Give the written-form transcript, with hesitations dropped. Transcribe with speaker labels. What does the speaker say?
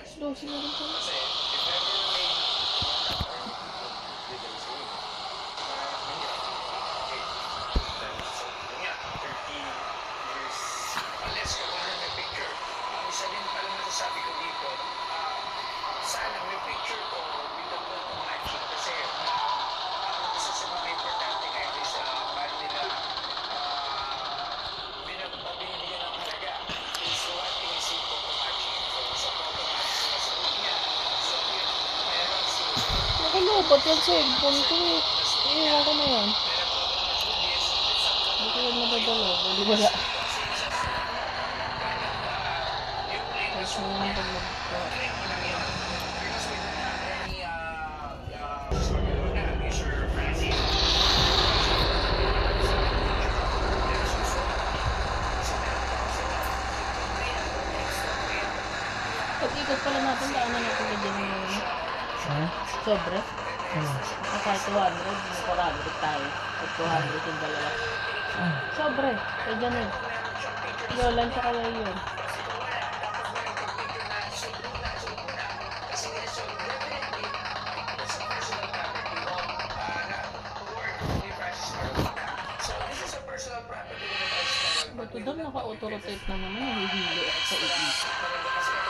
Speaker 1: Slow sila rin po.
Speaker 2: Kasi, if ever may bigay sa'yo, mahirap. Okay. So, yun nga, 30 years, unless ka wala may picture. Ang isa din pala masasabi ko dito, sana may picture ko with the call to action kasi ang isa sa mga importante ngayon is paano nila binibigyan ng halaga is what inisip ko to matching. So, sa call to action na sa niya, so yun, meron si
Speaker 1: Nakalupot yung cellphone ko eh. Iiwan ko na yan. Hindi ko yan madadala. Bali wala. Tapos mo naman pag pag-ikot pala natin, daanan natin ka dyan yung sobre. Kahit 200, 400 tayo. At 200 yung dalawa. Sobre, kaya dyan eh. Yolan tsaka yun. Bato doon, naka-auto-rotate na naman. Nahihilo ako sa iisip.